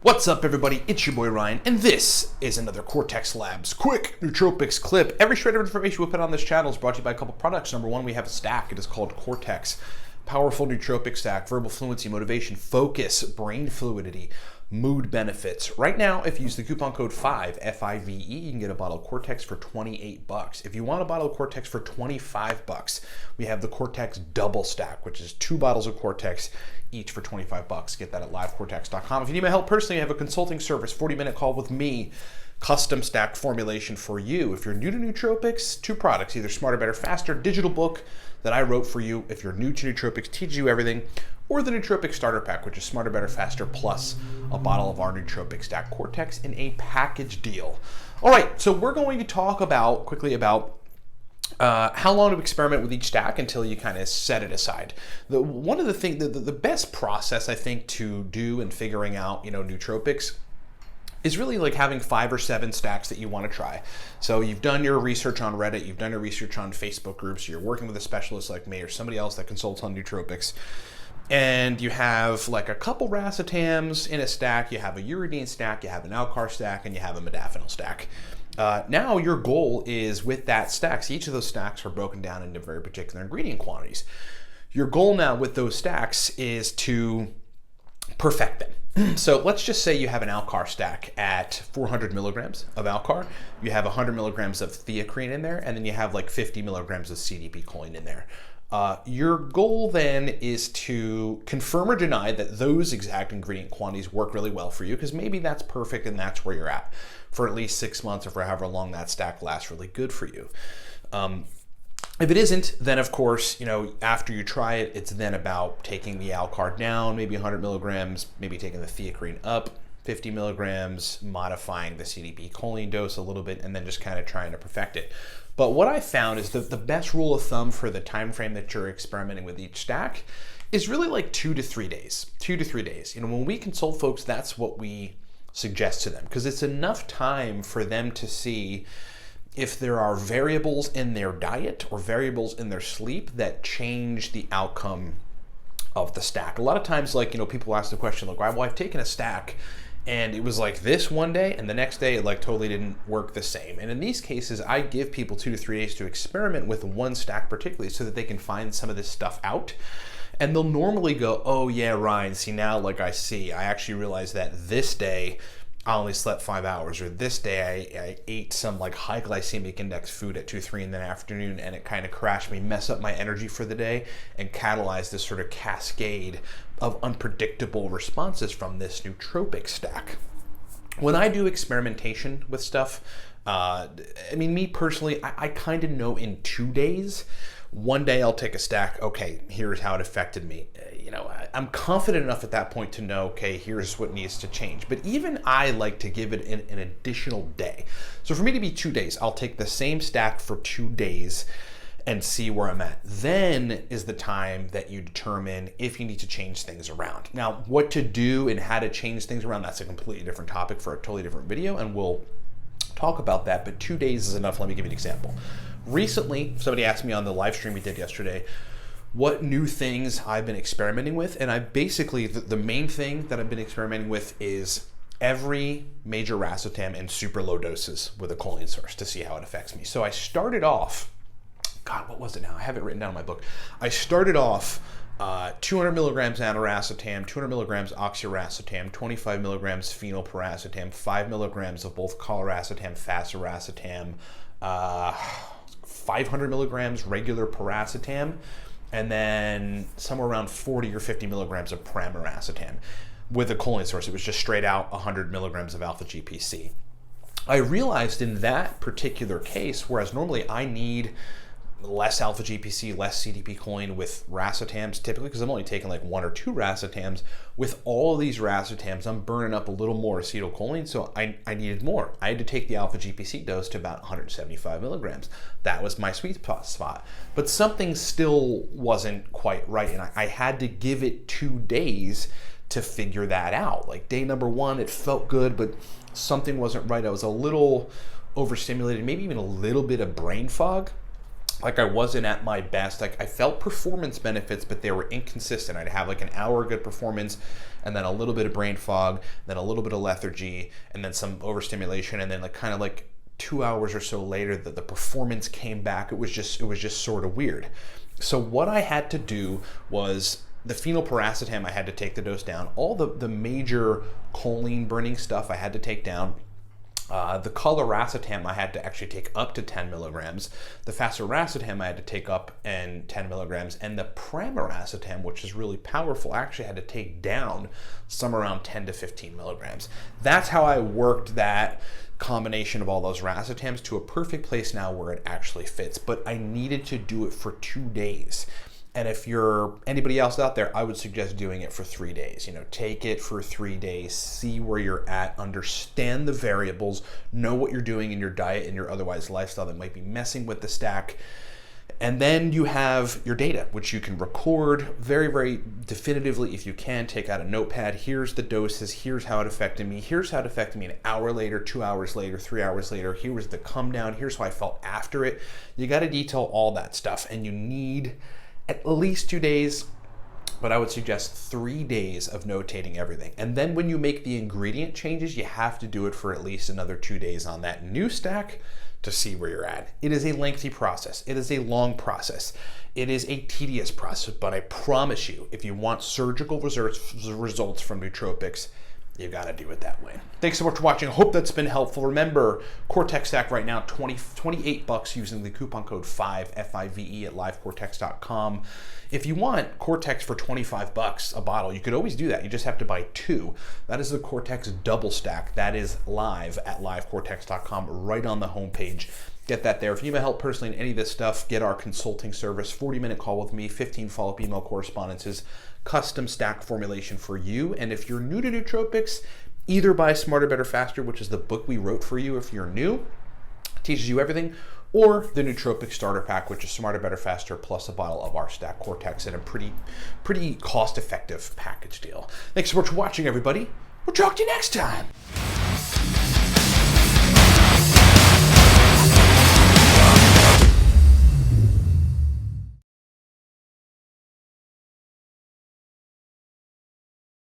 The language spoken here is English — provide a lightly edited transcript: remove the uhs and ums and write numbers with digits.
What's up, everybody? It's your boy Ryan, and this is another Cortex Labs quick nootropics clip. Every shred of information we put on this channel is brought to you by a couple products. Number one, we have a stack. It is called Cortex. Powerful nootropic stack, verbal fluency, motivation, focus, brain fluidity, mood benefits. Right now, if you use the coupon code 5, F-I-V-E, you can get a bottle of Cortex for 28 bucks. If you want a bottle of Cortex for 25 bucks, we have the Cortex double stack, which is 2 bottles of Cortex, each for 25 bucks. Get that at livecortex.com. If you need my help personally, I have a consulting service, 40-minute call with me, custom stack formulation for you. If you're new to nootropics, 2 products, either Smarter, Better, Faster digital book that I wrote for you. If you're new to nootropics, teaches you everything, or the Nootropic Starter Pack, which is Smarter, Better, Faster, plus a bottle of our nootropic stack Cortex in a package deal. All right, so we're going to talk quickly about how long to experiment with each stack until you kind of set it aside. One of the things, the best process I think to do in figuring out, nootropics is really like having 5 or 7 stacks that you want to try. So you've done your research on Reddit, you've done your research on Facebook groups, you're working with a specialist like me or somebody else that consults on nootropics, and you have like a couple racetams in a stack, you have a uridine stack, you have an alcar stack, and you have a modafinil stack. Now your goal is with that stacks, each of those stacks are broken down into very particular ingredient quantities. Your goal now with those stacks is to perfect them. So let's just say you have an alcar stack at 400 milligrams of alcar, you have 100 milligrams of theacrine in there, and then you have like 50 milligrams of CDP choline in there. Your goal then is to confirm or deny that those exact ingredient quantities work really well for you, because maybe that's perfect and that's where you're at for at least 6 months or for however long that stack lasts really good for you. If it isn't, then of course, after you try it, it's then about taking the alcar down, maybe 100 milligrams, maybe taking the theacrine up 50 milligrams, modifying the CDP choline dose a little bit, and then just kind of trying to perfect it. But what I found is that the best rule of thumb for the time frame that you're experimenting with each stack is really like 2 to 3 days. 2 to 3 days. When we consult folks, that's what we suggest to them, because it's enough time for them to see if there are variables in their diet or variables in their sleep that change the outcome of the stack. A lot of times, people ask the question, well, I've taken a stack and it was like this one day, and the next day it totally didn't work the same. And in these cases, I give people 2 to 3 days to experiment with one stack particularly so that they can find some of this stuff out. And they'll normally go, oh yeah, Ryan, see now, I actually realized that this day I only slept 5 hours, or this day I ate some high glycemic index food at 2, 3 in the afternoon, and it kind of crashed me, messed up my energy for the day, and catalyzed this sort of cascade of unpredictable responses from this nootropic stack. When I do experimentation with stuff, me personally, I kind of know in 2 days. One day I'll take a stack, okay, here's how it affected me. I'm confident enough at that point to know, okay, here's what needs to change. But even I like to give it an additional day. So for me to be 2 days, I'll take the same stack for 2 days and see where I'm at. Then is the time that you determine if you need to change things around. Now, what to do and how to change things around, that's a completely different topic for a totally different video, and we'll talk about that, but 2 days is enough. Let me give you an example. Recently, somebody asked me on the live stream we did yesterday, what new things I've been experimenting with, and I basically, the main thing that I've been experimenting with is every major racetam in super low doses with a choline source to see how it affects me. So I started off, what was it now? I have it written down in my book. I started off 200 milligrams aniracetam, 200 milligrams oxiracetam, 25 milligrams phenylpiracetam, 5 milligrams of both coliracetam, faciracetam, 500 milligrams regular piracetam, and then somewhere around 40 or 50 milligrams of pramiracetam with a choline source. It was just straight out 100 milligrams of alpha GPC. I realized in that particular case, whereas normally I need less alpha GPC, less CDP choline with racetams typically, because I'm only taking 1 or 2 racetams. With all of these racetams, I'm burning up a little more acetylcholine, so I needed more. I had to take the alpha GPC dose to about 175 milligrams. That was my sweet spot. But something still wasn't quite right, and I had to give it 2 days to figure that out. Day number 1, it felt good, but something wasn't right. I was a little overstimulated, maybe even a little bit of brain fog. like I wasn't at my best. Like I felt performance benefits, but they were inconsistent. I'd have like an hour of good performance and then a little bit of brain fog, then a little bit of lethargy, and then some overstimulation, and then like kind of like 2 hours or so later the performance came back. It was just sort of weird. So what I had to do was the phenylpiracetam, I had to take the dose down. All the major choline burning stuff I had to take down. The coliracetam I had to actually take up to 10 milligrams. The fasiracetam I had to take up and 10 milligrams. And the pramiracetam, which is really powerful, I actually had to take down somewhere around 10 to 15 milligrams. That's how I worked that combination of all those racetams to a perfect place now where it actually fits. But I needed to do it for 2 days. And if you're anybody else out there, I would suggest doing it for 3 days. You know, take it for 3 days, see where you're at, understand the variables, know what you're doing in your diet and your otherwise lifestyle that might be messing with the stack. And then you have your data, which you can record very, very definitively if you can. Take out a notepad. Here's the doses. Here's how it affected me. Here's how it affected me an hour later, 2 hours later, 3 hours later. Here was the come down. Here's how I felt after it. You got to detail all that stuff, and you need at least 2 days, but I would suggest 3 days of notating everything. And then when you make the ingredient changes, you have to do it for at least another 2 days on that new stack to see where you're at. It is a lengthy process. It is a long process. It is a tedious process, but I promise you, if you want surgical results from nootropics, you gotta do it that way. Thanks so much for watching. I hope that's been helpful. Remember, Cortex stack right now, $28 using the coupon code 5, F-I-V-E at livecortex.com. If you want Cortex for $25 a bottle, you could always do that. You just have to buy 2. That is the Cortex double stack. That is live at livecortex.com, right on the homepage. Get that there. If you need help personally in any of this stuff, get our consulting service, 40-minute call with me, 15 follow-up email correspondences, custom stack formulation for you. And if you're new to nootropics, either buy Smarter, Better, Faster, which is the book we wrote for you if you're new, teaches you everything, or the Nootropic Starter Pack, which is Smarter, Better, Faster, plus a bottle of our stack Cortex in a pretty cost-effective package deal. Thanks so much for watching, everybody. We'll talk to you next time.